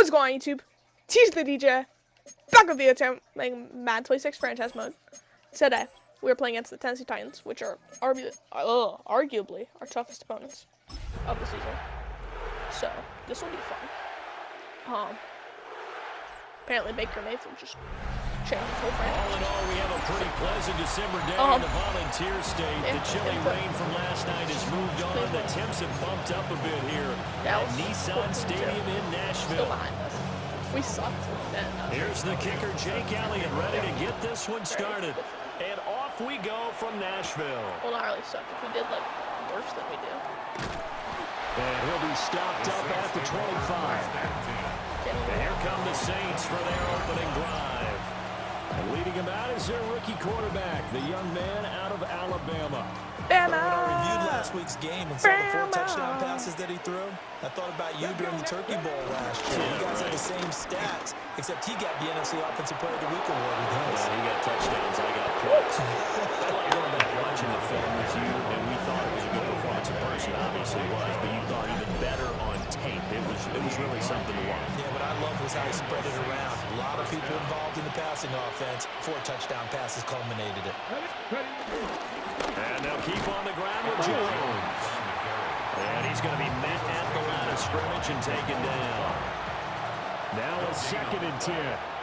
What's going on, YouTube? Tease the DJ. Back with the attempt playing Madden 26 franchise mode. Today, we are playing against the Tennessee Titans, which are arguably our toughest opponents of the season. So, this will be fun. Apparently Baker Mayfield just changed his whole franchise. All in all, we have a pretty pleasant December day in the Volunteer State. The chilly rain from last night has moved on. The temps have bumped up a bit here at Nissan Stadium in Nashville. Still behind us. We sucked then. Here's the kicker, Jake Elliott, ready to get this one started. And off we go from Nashville. Well, not really sucked. If we did, like, worse than we do. And he'll be stopped up at the 25. And here come the Saints for their opening drive. And leading him out is their rookie quarterback, the young man out of Alabama. When I reviewed last week's game and saw the 4 touchdown passes that he threw, I thought about you during the Turkey Bowl last year. You guys had the same stats, except he got the NFC Offensive Player of the Week award with his. He got touchdowns, I got picks. I like going back watching the film with you, and we thought it was a good performance in person. Obviously it was, but you thought even better on tape. It was really something to watch. Yeah, what I loved was how he spread it around. A lot of people involved in the passing offense. 4 touchdown passes culminated it. And they'll keep on the ground with Jones. And he's going to be met at the line of scrimmage and taken down. Now a 2nd and 10.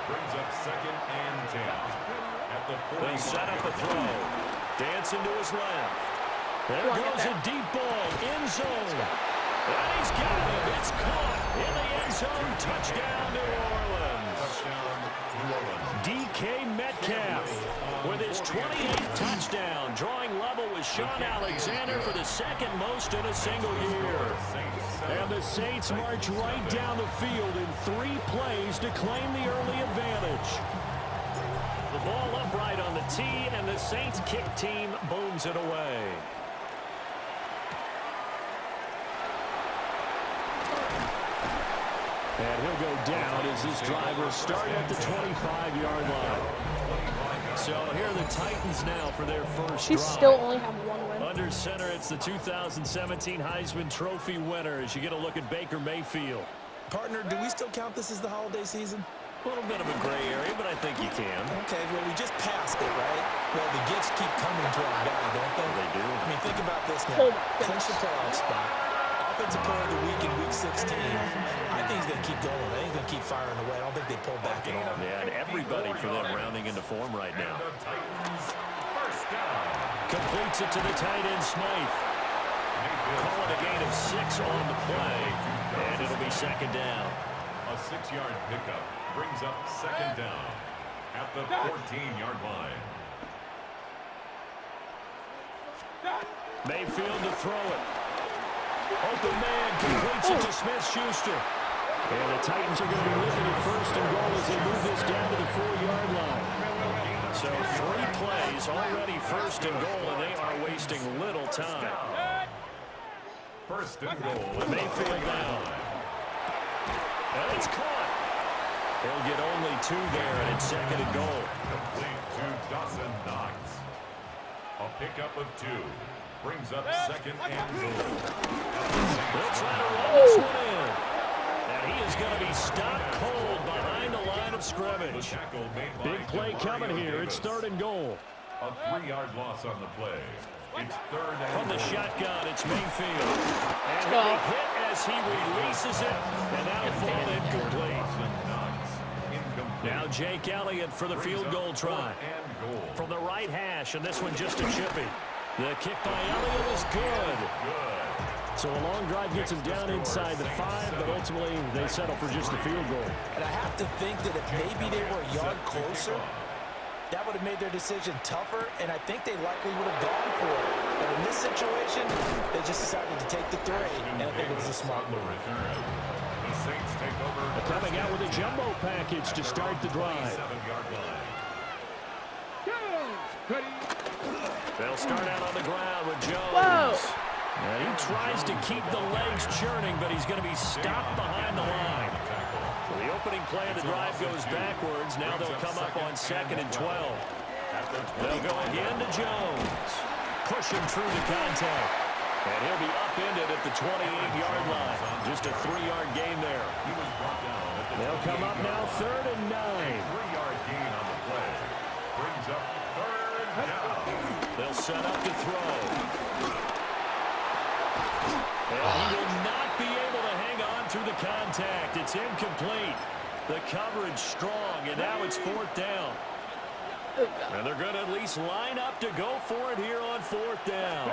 Brings up 2nd and 10. At the 40. They set up a throw. Dancing to his left. There goes a deep ball. End zone. And he's got it. It's caught in the end zone. Touchdown, New Orleans. Touchdown, New Orleans. DK Metcalf with his 28th touchdown, drawing level with Sean Alexander for the 2nd most in a single year. And the Saints march right down the field in 3 plays to claim the early advantage. The ball upright on the tee, and the Saints kick team booms it away. And he'll go down as this drive will start at the 25-yard line. So here are the Titans now for their first drive. Still only have 1 win. Under center, it's the 2017 Heisman Trophy winner as you get a look at Baker Mayfield. Partner, do we still count this as the holiday season? A little bit of a gray area, but I think you can. Okay, well, we just passed it, right? Well, the gifts keep coming to our valley, don't they? They do. I mean, think about this now. Clinch the playoff spot. Offensive Player of the Week in Week 16. I think he's going to keep going. I think he's going to keep firing away. I don't think they pull back at all. Yeah, and everybody for them rounding into form right now. Completes it to the tight end, Smythe. Call it a gain of 6 on the play, and it'll be 2nd down. A 6-yard pickup brings up 2nd down at the 14-yard line. Mayfield to throw it. Open man completes it to Smith-Schuster. And the Titans are going to be looking at 1st and goal as they move this down to the 4-yard line. So 3 plays already 1st and goal, and they are wasting little time. 1st and goal. Mayfield down. And it's caught. He'll get only 2 there, and it's 2nd and goal. Complete to Dawson Knox. A pickup of 2. Brings up 2nd and goal. They'll try to roll this one in. And he is going to be stopped cold behind the line of scrimmage. Big play coming here. It's 3rd and goal. A 3-yard loss on the play. It's 3rd and From the goal. shotgun, it's Mayfield. And he'll be hit as he releases it. And that'll fall incomplete. Now Jake Elliott for the field goal try. From the right hash, and this one just a chippy. The kick by Elliott is good. So a long drive gets him down inside the 5, but ultimately they settle for just the field goal. And I have to think that if maybe they were a yard closer, that would have made their decision tougher, and I think they likely would have gone for it. But in this situation, they just decided to take the 3, and I think it was a smart move. The Saints take over. Coming out with a jumbo package to start the drive. 7-yard line. They'll start out on the ground with Jones. Whoa. And he tries to keep the legs churning, but he's going to be stopped behind the line. So the opening play of the drive goes backwards. Now they'll come up on 2nd and 12. They'll go again to Jones. Pushing through the contact. And he'll be upended at the 28-yard line. Just Just a 3-yard gain there. He was brought down at the They'll come up now 3rd and 9. 3-yard gain on the play. Brings up 3rd down. They'll set up to throw. And he will not be able to hang on through the contact. It's incomplete. The coverage strong, and now it's 4th down. And they're going to at least line up to go for it here on 4th down.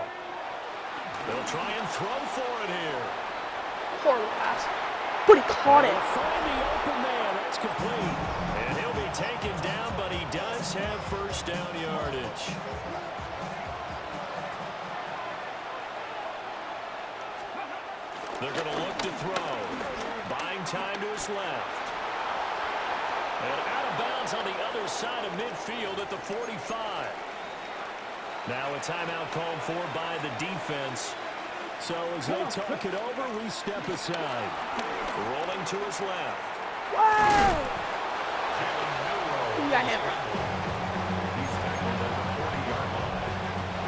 They'll try and throw for it here. Horrible pass. But he caught it. Find the open man. That's complete. And he'll be taken down, but he does have 1st down yardage. They're going to look to throw. Buying time to his left. And out of bounds on the other side of midfield at the 45. Now a timeout called for by the defense. So as they talk it over, we step aside. Rolling to his left. Wow! He got hammered. He's tackled at the 40-yard line.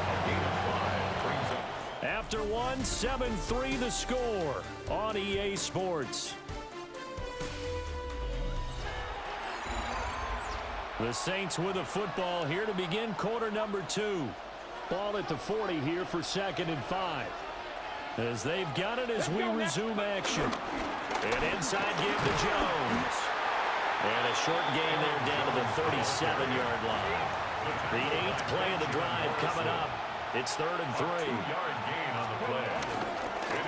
A gain of 5 brings up. After one, 7-3 the score on EA Sports. The Saints with a football here to begin quarter number 2. Ball at the 40 here for 2nd and 5. As they've got it as we resume action. An inside give to Jones. And a short gain there down to the 37-yard line. The 8th play of the drive coming up. It's 3rd and 3. 2-yard gain on the play.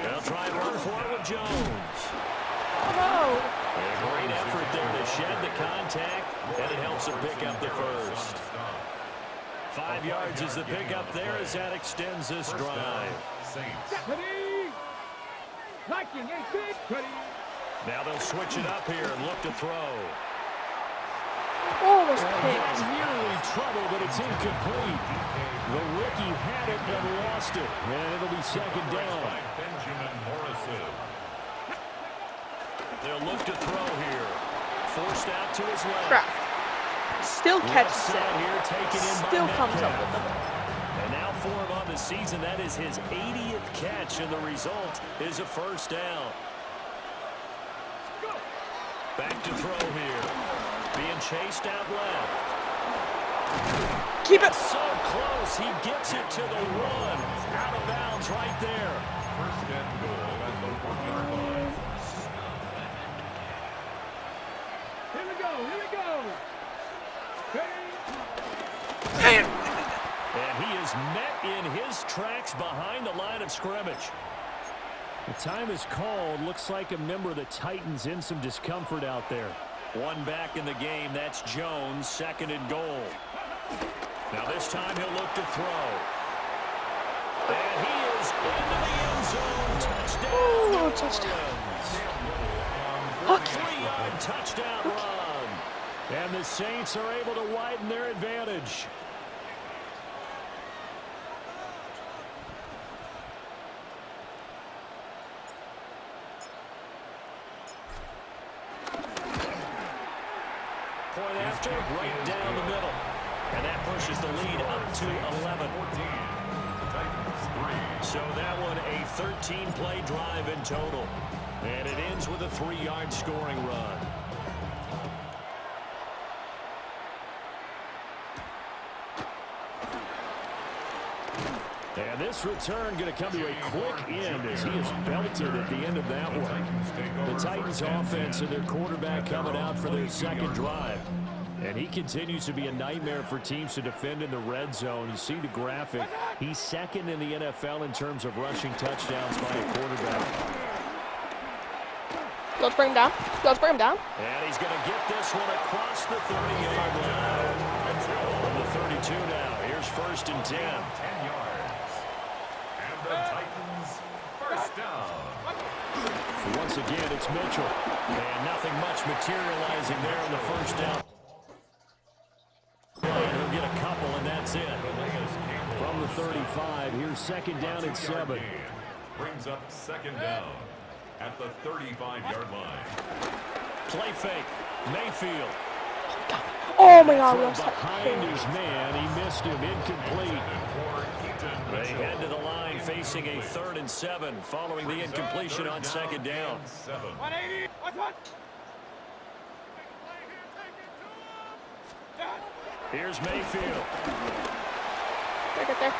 They'll try and run for it with Jones. Oh, no. A great effort there to shed the contact, and it helps him pick up the 1st. 5 yards is the pickup there as that extends this drive. Now they'll switch it up here and look to throw. Almost picked. Nearly trouble, but it's incomplete. The rookie had it and lost it, and it'll be 2nd down. Benjamin Morrison. They'll look to throw here. Forced out to his left. Crap. Still catches it. Here, taken in by Still comes Metcalf. up with them. And now for him on the season, that is his 80th catch, and the result is a 1st down. Back to throw here. Being chased out left. Keep it. So close, he gets it to the 1. Out of bounds right there. 1st and goal at the 1-yard line. Here we go. And he is met in his tracks behind the line of scrimmage. The time is called. Looks like a member of the Titans in some discomfort out there. One back in the game. That's Jones, 2nd and goal. Now this time he'll look to throw. And he is into the end zone. Touchdown. Ooh, touchdown. Okay. 3-yard touchdown run. And the Saints are able to widen their advantage. Point after, right down the middle. And that pushes the lead up to 11. So that one a 13-play drive in total. And it ends with a 3-yard scoring run. And this return going to come to a quick end as he is belted at the end of that one. The Titans offense and their quarterback coming out for their 2nd drive. And he continues to be a nightmare for teams to defend in the red zone. You see the graphic. He's 2nd in the NFL in terms of rushing touchdowns by a quarterback. Let's bring him down. Let's bring him down. And he's going to get this one across the 30-yard line. From the 32 now. Here's 1st and 10. 10 yards. And the Titans 1st down. Once again, it's Mitchell. And nothing much materializing there on the 1st down. He'll get a couple, and that's it. From the 35, here's 2nd down and 7. Brings up 2nd down at the 35-yard line. Play fake. Mayfield. Oh my God, we almost had behind his man. He missed him. Incomplete. They head to the line facing a 3rd and 7 following the incompletion on 2nd down. 180. Here's Mayfield. Right there.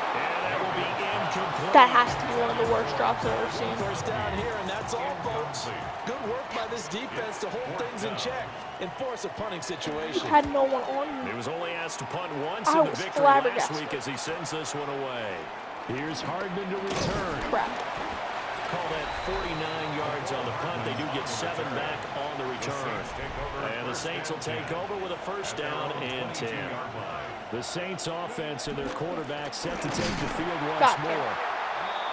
And that will be incomplete. That has to be one of the worst drops I've ever seen. First down here, and that's all, folks. Good work by this defense to hold things in check and force a punting situation. Had no one on He me. was only asked to punt once I in the was victory last flabbergasted. week as he sends this one away. Here's Hardman to return. Crap. Call that 49 yards on the punt. They do get 7 back on the return. And the Saints will take over with a 1st down and 10. The Saints offense and their quarterback set to take the field once more.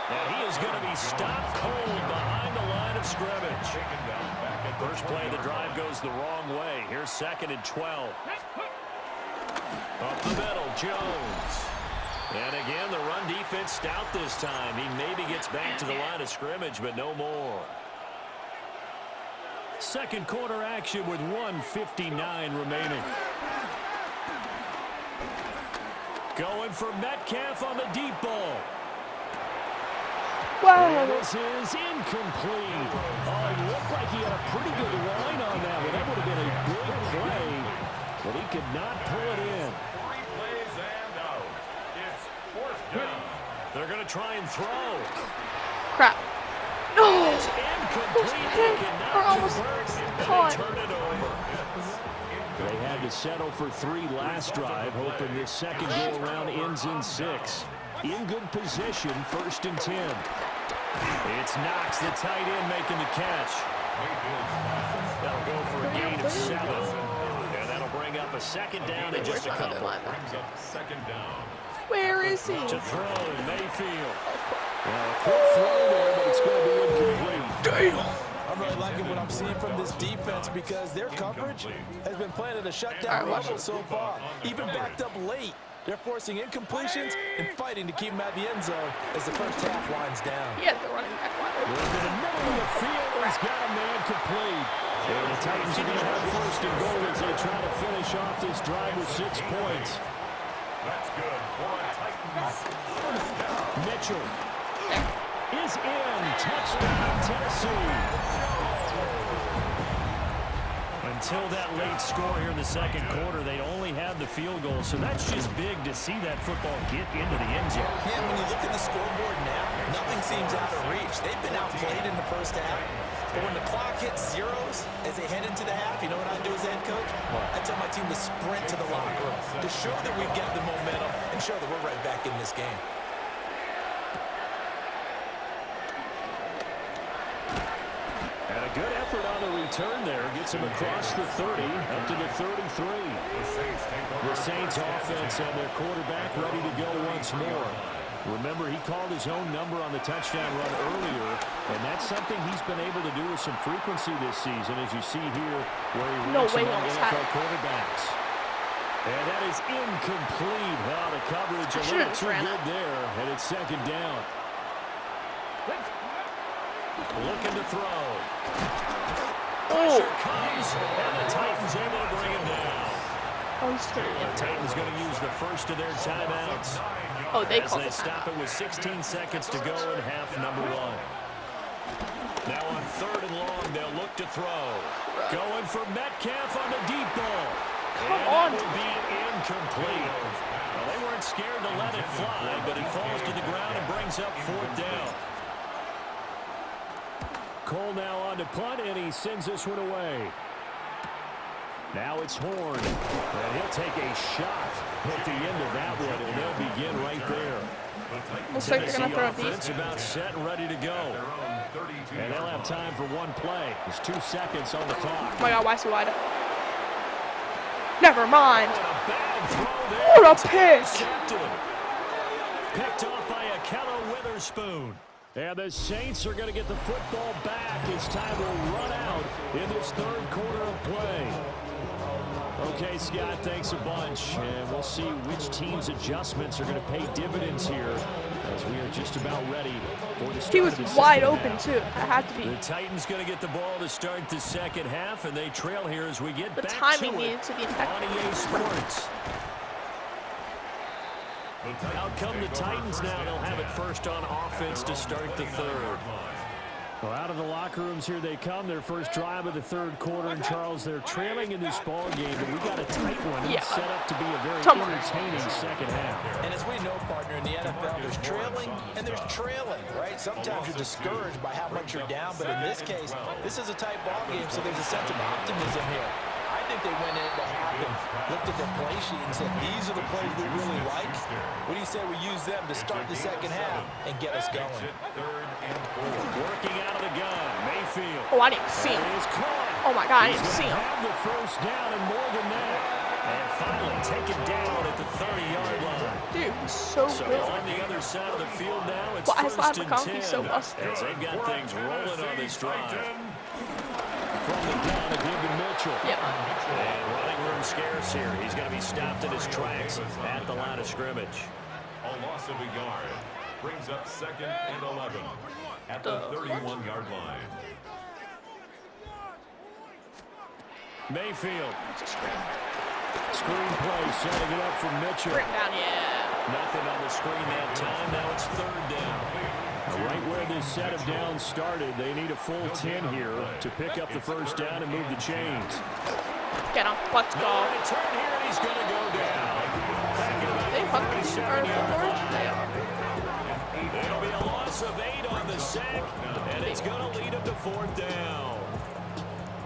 And he is going to be stopped cold behind the line of scrimmage. First play of the drive goes the wrong way. Here's 2nd and 12. Up the middle, Jones. And again, the run defense stout this time. He maybe gets back to the line of scrimmage, but no more. Second quarter action with 1:59 remaining. Going for Metcalf on the deep ball. Wow. And this is incomplete. Oh, it looked like he had a pretty good line on that one. That would have been a big play, but he could not pull it in. 3 plays and out. It's 4th down. They're going to try and throw. Crap. No. It's incomplete. They cannot We're almost convert, and they caught. turn it over. They had to settle for 3 last drive, hoping this second go-around ends in 6. In good position, 1st and 10. It's Knox, the tight end, making the catch. That'll go for a gain of 7. And that'll bring up a 2nd down and just a couple. Brings up 2nd down. Where is he? To throw, Mayfield. Well, a quick throw there, but it's going to be incomplete. Damn. I'm really liking what I'm seeing from this defense because their coverage has been playing at a shutdown level so far. Even backed up late, they're forcing incompletions and fighting to keep them at the end zone as the first half winds down. Yeah, the running back wide open. Into the middle of the field, he's got a man complete. And the Titans are going to have 1st and goal as they try to finish off this drive with 6 points. That's good for a Titans 1st down. Mitchell is in. Touchdown, Tennessee. Until that late score here in the second quarter, they only had the field goal, so that's just big to see that football get into the end zone. Yeah, when you look at the scoreboard now, nothing seems out of reach. They've been outplayed in the first half, but when the clock hits zeros as they head into the half, you know what I do as head coach? I tell my team to sprint to the locker room to show that we've got the momentum and show that we're right back in this game. And a good effort on the return there. Gets him across the 30, up to the 33. The Saints offense and their quarterback ready to go once more. Remember, he called his own number on the touchdown run earlier, and that's something he's been able to do with some frequency this season, as you see here, where he ranks among NFL quarterbacks. And that is incomplete. Well, the coverage a little too good there, and it's 2nd down. Looking to throw. Pressure comes, and the Titans able to bring him down. The Titans going to use the first of their timeouts. Oh, they as they stop it with 16 seconds to go in half number 1. Now on 3rd and long, they'll look to throw. Going for Metcalf on the deep ball. Come on. That will be incomplete. Well, they weren't scared to let it fly, but he falls to the ground and brings up 4th down. Cole now on to punt, and he sends this one away. Now it's Horn, and he'll take a shot at the end of that one, and they'll begin right there. Looks like they're going to throw it Offense deep. about set and ready to go. And they'll have time for 1 play. There's 2 seconds on the clock. Oh my God, why is he wide? Never mind. A bad throw there. What a pick. Picked off by Akello Witherspoon. And the Saints are going to get the football back as time will run out in this 3rd quarter of play. Okay, Scott, thanks a bunch. And we'll see which team's adjustments are going to pay dividends here as we are just about ready for the start He was of the wide second open, half. too. I had to be. The Titans going to get the ball to start the second half, and they trail here as we get The back timing to needed it to be on impeccable. EA Sports. Out come the Titans now. They'll have it first on offense to start the third. Well, out of the locker rooms here they come. Their first drive of the third quarter. And, Charles, they're trailing in this ball game, but we got a tight one set up to be a very entertaining second half. And as we know, partner, in the NFL, there's trailing and there's trailing, right? Sometimes you're discouraged by how much you're down, but in this case, this is a tight ball game, so there's a sense of optimism here. I think they went in the half and looked at their play sheet and said, these are the plays we really like. What do you say we use them to start the second half and get us going? Working out of the gun, Mayfield. Oh, I didn't see him. Oh, my God, I didn't see him. Have the first down and more than that. And finally taken down at the 30-yard line. Dude, he's so good. On the other side of the field now, it's Well, I still have first the and 10. confidence, so busted. As they've got things rolling on this drive. From the down to give to Mitchell. Yeah. And running room scarce here. He's going to be stopped in his tracks at the line of scrimmage. A loss of a yard brings up second and 11 at the 31-yard line. Mayfield. It's a screen. Screen play, setting it up for Mitchell. Bring down, yeah. Nothing on the screen that time. Now it's third down. Right where this set of downs started, they need a full 10 here to pick up the first down and move the chains. Get him. Let's go. Return here, and he's going to go down. They fucking are George. They are. It'll be a loss of 8 on the sack, and it's going to lead him to fourth down.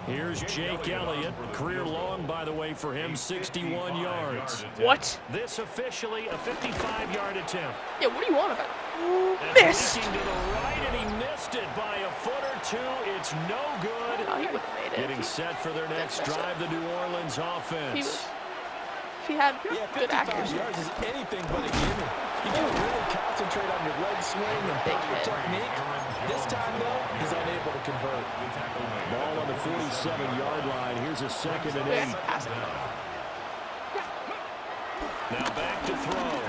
Here's Jake Elliott. Career long, by the way, for him, 61 yards. What? This officially a 55-yard attempt. Yeah, what do you want about it? Missed. Looking to the right, and he missed it by a foot or two. It's no good. Oh, he would have made it. Getting set for their next drive, the New Orleans offense. He had Yeah, good 55 accuracy. yards is anything but a gimme. You got to really concentrate on your leg swing and your technique. This time, though, he's unable to convert. Ball on the 47-yard line. Here's a second and 8. Now back to throw.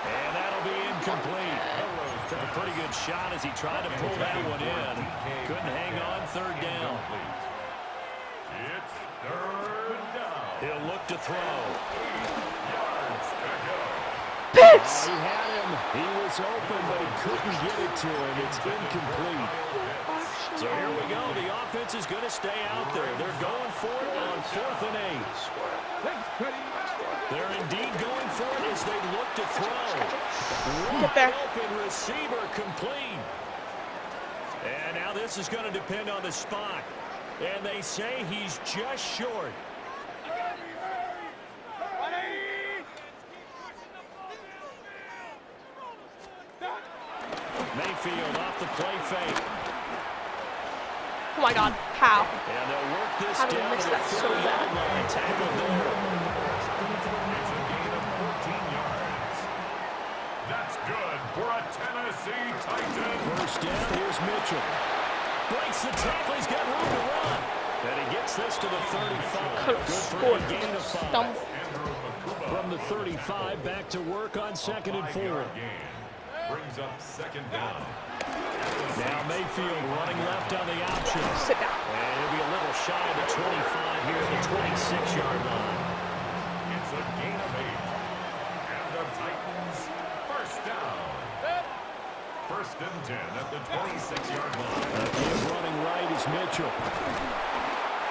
And that'll be incomplete. Took a pretty good shot as he tried to pull that one in. Couldn't hang on, third down. It's third down. He'll look to throw. Pitts! He had him. He was open, but he couldn't get it to him. It's incomplete. So here we go. The offense is going to stay out there. They're going for it on 4th and 8. They're indeed going for it as they look to throw. Get there. Open receiver complete. And now this is going to depend on the spot. And they say he's just short. Mayfield off the play fake. Oh my God, how? And they'll work this How did we down miss to that the so 30-yard bad? line. Tackle there. It's a gain of 14 yards. That's good for a Tennessee Titan. First down, here's Mitchell. Breaks the tackle, he's got room to run. And he gets this to the 35. Could have Good for scored. a gain of 5. Stumble. From the 35, back to work on 2nd and 4. Brings up second down. Now Mayfield running left on the option. Sit down. And he'll be a little shy of the 25 here at the 26-yard line. It's a gain of 8. And the Titans first down. First and 10 at the 26-yard line. Again running right is Mitchell.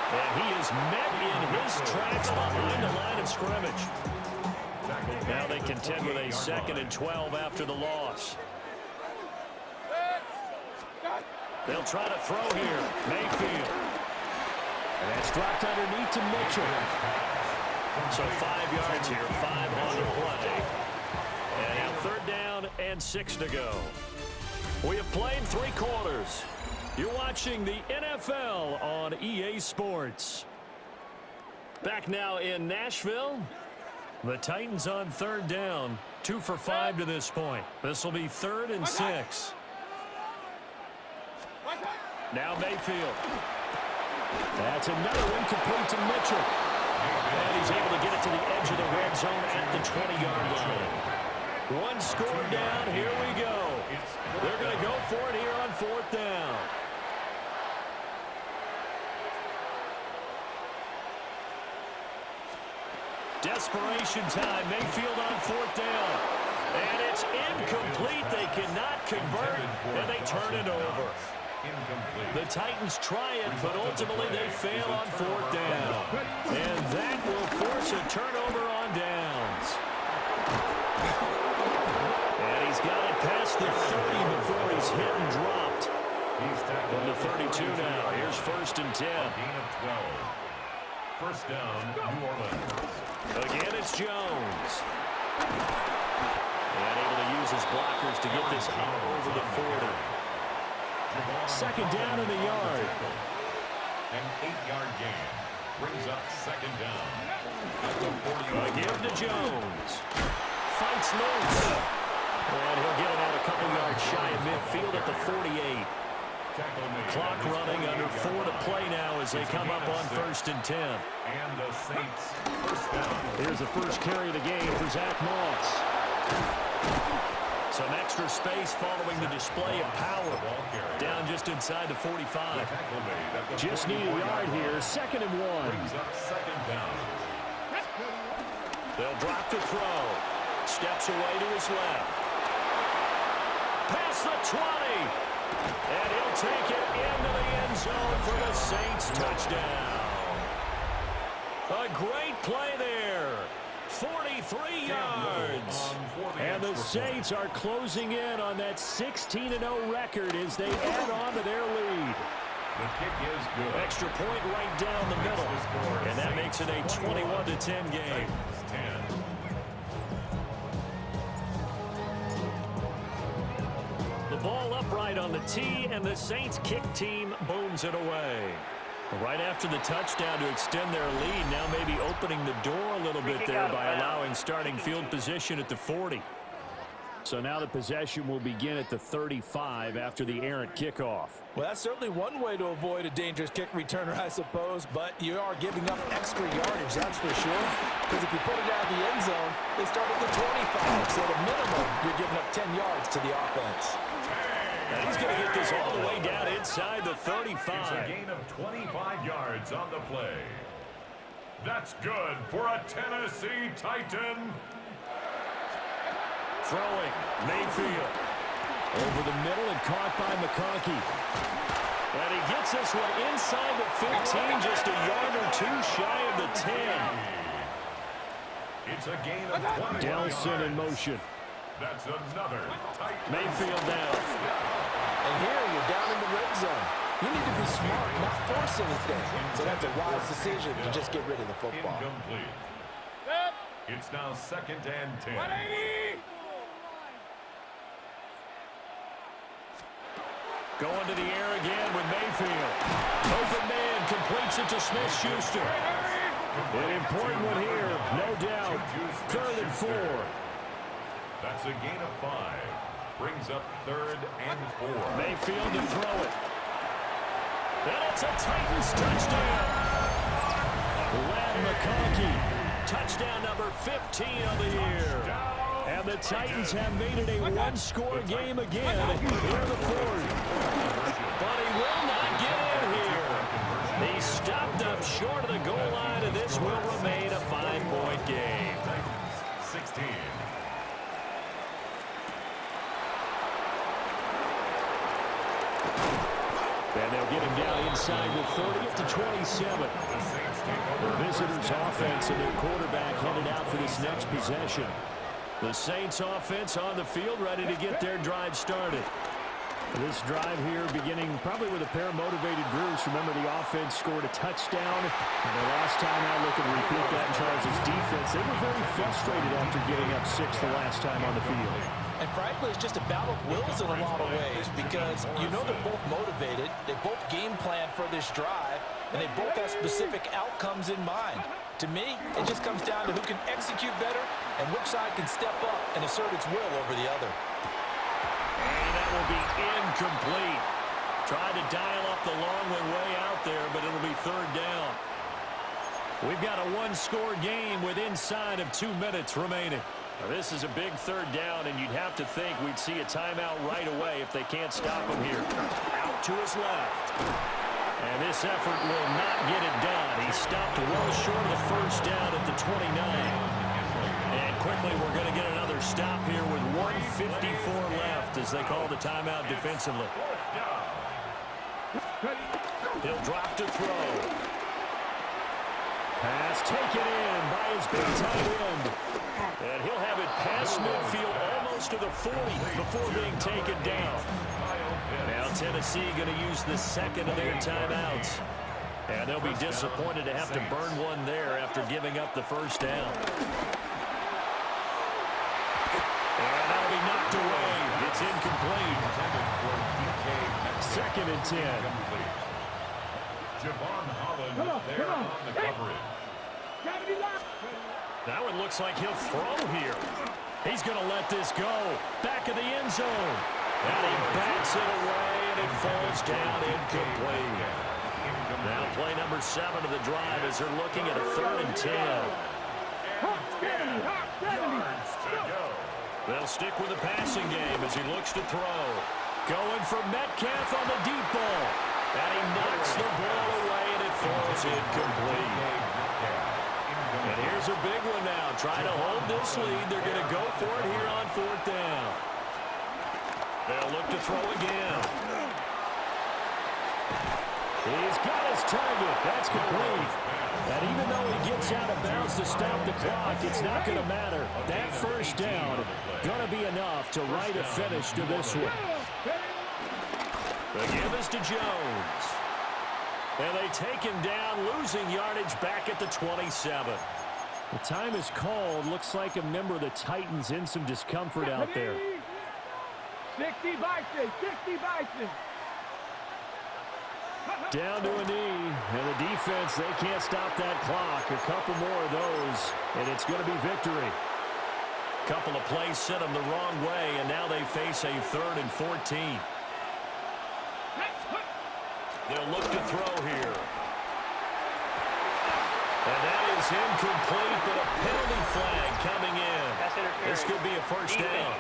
And he is met in his tracks behind the line of scrimmage. Now they contend with a 2nd and 12 after the loss. They'll try to throw here. Mayfield. And that's dropped underneath to Mitchell. So 5 yards here, 5 on the play. And now 3rd down and 6 to go. We have played 3 quarters. You're watching the NFL on EA Sports. Back now in Nashville. The Titans on 3rd down. 2 for 5 to this point. This will be 3rd and 6. Now Mayfield. That's another incomplete to Mitchell. And he's able to get it to the edge of the red zone at the 20-yard line. One score down. Here we go. They're going to go for it here on 4th down. Desperation time. Mayfield on 4th down. And it's incomplete. They cannot convert, and they turn it over. The Titans try it, but ultimately they fail on 4th down. And that will force a turnover on downs. And he's got it past the 30 before he's hit and dropped. From the 32 now. Here's 1st and 10. Gain of 12. First down, New Orleans. Again, it's Jones. And able to use his blockers to get this out over the 40. 2nd down in the yard. An 8-yard gain brings up 2nd down. Again to Jones. Fights loose. And he'll get it out a couple yards shy of midfield at the 48. Clock running, under 4 to play now as they come up on 1st and 10. And the Saints first down. Here's the first carry of the game for Zach Moss. Some extra space following the display of power. Down just inside the 45. Just need a yard here. 2nd and 1. Brings up 2nd down. They'll drop the throw. Steps away to his left. Past the 20. And he'll take it into the end zone for the Saints touchdown. A great play there. 43 yards. And the Saints are closing in on that 16-0 record as they add on to their lead. The kick is good. Extra point right down the middle. And that makes it a 21-10 game. 10. The ball upright on the tee, and the Saints kick team booms it away. Right after the touchdown to extend their lead, now maybe opening the door a little bit there by allowing starting field position at the 40. So now the possession will begin at the 35 after the errant kickoff. Well, that's certainly one way to avoid a dangerous kick returner, I suppose, but you are giving up extra yardage, that's for sure. Because if you put it out of the end zone, they start at the 25, so at a minimum, you're giving up 10 yards to the offense. And he's going to get this all the way down inside the 35. It's a gain of 25 yards on the play. That's good for a Tennessee Titan. Throwing, Mayfield. Over the middle and caught by McConkey. And he gets this one inside the 15, just a yard or two shy of the 10. It's a gain of 20 Delson yards. in motion. That's another tight Mayfield down. And here you're down in the red zone. You need to be smart, not force anything. So that's a wise decision to just get rid of the football. incomplete. It's now 2nd and 10. Going to the air again with Mayfield. Open man completes it to Smith-Schuster. An important one here, no doubt. 3rd and 4. That's a gain of 5. Brings up 3rd and 4. Mayfield to throw it. And it's a Titans touchdown. Len McConkey. Touchdown number 15 of the year. And the Titans have made it a one-score game again here in the 4th. But he will not get in here. He stopped up short of the goal line, and this will remain a 5-point game. 16. And they'll get him down inside the 30 at the 27. The visitors' offense and their quarterback headed out for this next possession. The Saints offense on the field ready to get their drive started. This drive here beginning probably with a pair of motivated groups. Remember, the offense scored a touchdown. And the last time out, looking to repeat that in Charles' defense, they were very frustrated after giving up 6 the last time on the field. And frankly, it's just a battle of wills in a lot of ways because you know they're both motivated, they both game plan for this drive, and they both have specific outcomes in mind. To me, it just comes down to who can execute better and which side can step up and assert its will over the other. And that will be incomplete. Tried to dial up the long way out there, but it'll be third down. We've got a one-score game with inside of 2 minutes remaining. Now, this is a big third down, and you'd have to think we'd see a timeout right away if they can't stop him here. Out to his left. And this effort will not get it done. He stopped well short of the first down at the 29. And quickly, we're going to get another stop here with 1:54 left as they call the timeout defensively. He'll drop to throw. Pass taken in by his big tight end. And he'll have it past midfield almost to the 40 before being taken down. Now Tennessee going to use the second of their timeouts. And they'll be disappointed to have to burn one there after giving up the first down. And that'll be knocked away. It's incomplete. Second and 10. Javon Holland there on the coverage. Now it looks like he'll throw here. He's going to let this go. Back of the end zone. And he backs it away, and it falls down incomplete. Now play number 7 of the drive as they're looking at a 3rd and 10. They'll stick with the passing game as he looks to throw. Going for Metcalf on the deep ball. And he knocks the ball away, and it falls incomplete. And here's a big one now. Trying to hold this lead. They're going to go for it here on 4th down. They'll look to throw again. He's got his target. That's complete. And even though he gets out of bounds to stop the clock, it's not going to matter. That first down going to be enough to write a finish to this one. The give is to Jones. And they take him down, losing yardage back at the 27. The time is called. Looks like a member of the Titans in some discomfort out there. 60 Bison, 60 Bison. Down to a knee, and the defense, they can't stop that clock. A couple more of those, and it's going to be victory. Couple of plays sent them the wrong way, and now they face a 3rd and 14. They'll look to throw here. And that is incomplete, but a penalty flag coming in. This could be a first down.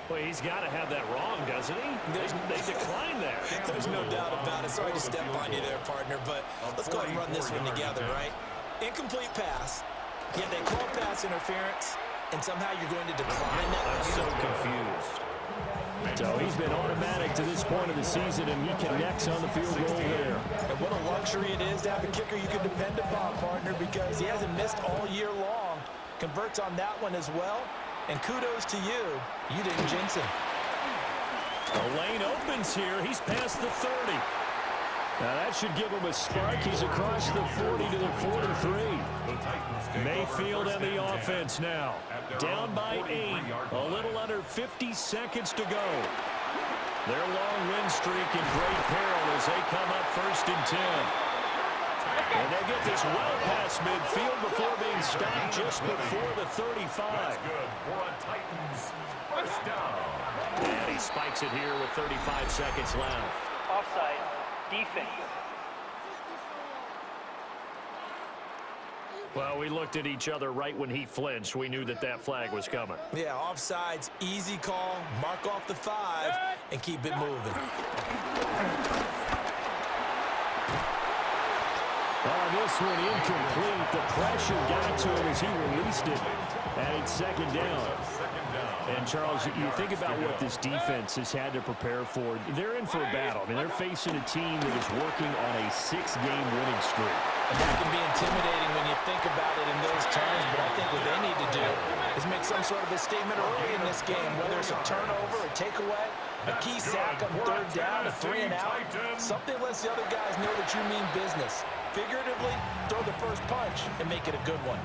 Well, he's got to have that wrong, doesn't he? They declined that. There's no doubt about it. Sorry to step on you there, partner, but let's go ahead and run this one together, right? Incomplete pass. Yeah, they call pass interference, and somehow you're going to decline that. I'm so confused. So he's been automatic to this point of the season, and he connects on the field goal there. And what a luxury it is to have a kicker you can depend upon, partner, because he hasn't missed all year long. Converts on that one as well. And kudos to you. You didn't jinx him. The lane opens here. He's past the 30. Now that should give him a spark. He's across the 40 to the 43. Mayfield and the offense now. Down by 8. A little under 50 seconds to go. Their long win streak in great peril as they come up 1st and 10. And they get this well past midfield before being stopped just before the 35. That's good for a Titans first down. And he spikes it here with 35 seconds left. Offside, defense. Well, we looked at each other right when he flinched. We knew that that flag was coming. Yeah, offsides, easy call. Mark off the 5 and keep it moving. This one incomplete. The pressure got to him as he released it. And it's 2nd down. And, Charles, you think about what this defense has had to prepare for. They're in for a battle. I mean, they're facing a team that is working on a 6-game winning streak. And that can be intimidating when you think about it in those terms, but I think what they need to do is make some sort of a statement early in this game, whether it's a turnover, a takeaway, a key sack on 3rd down, a 3 and out. Something lets the other guys know that you mean business. Figuratively, throw the first punch and make it a good one.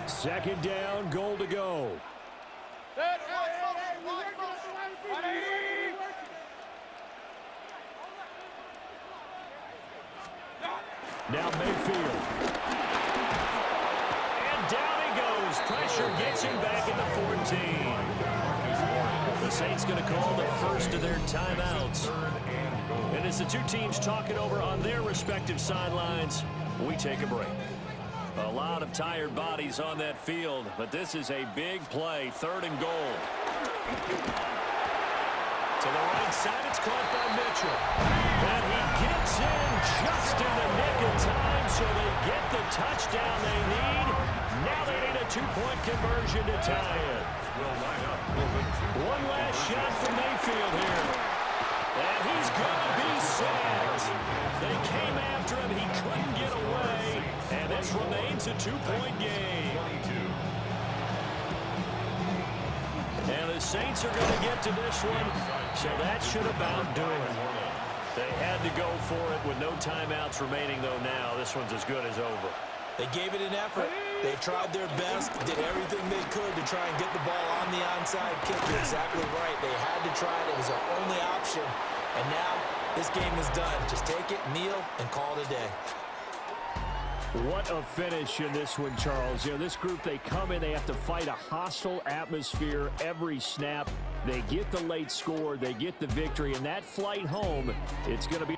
2nd down, goal to go. Now Mayfield. And down he goes. Pressure gets him back at the 14. The Saints going to call the first of their timeouts. And as the two teams talk it over on their respective sidelines, we take a break. A lot of tired bodies on that field, but this is a big play, 3rd and goal. To the right side, it's caught by Mitchell. And he gets in just in the nick of time, so they get the touchdown they need. Now they need a 2-point conversion to tie it. One last shot from Mayfield here. And he's going to be sacked. They came after him. He couldn't get away. And this remains a 2-point game. And the Saints are going to get to this one, so that should about do it. They had to go for it with no timeouts remaining, though, now. This one's as good as over. They gave it an effort. They tried their best, did everything they could to try and get the ball on the onside kick. You're exactly right. They had to try it. It was their only option. And now this game is done. Just take it, kneel, and call it a day. What a finish in this one, Charles. You know, this group, they come in, they have to fight a hostile atmosphere every snap. They get the late score, they get the victory, and that flight home, it's going to be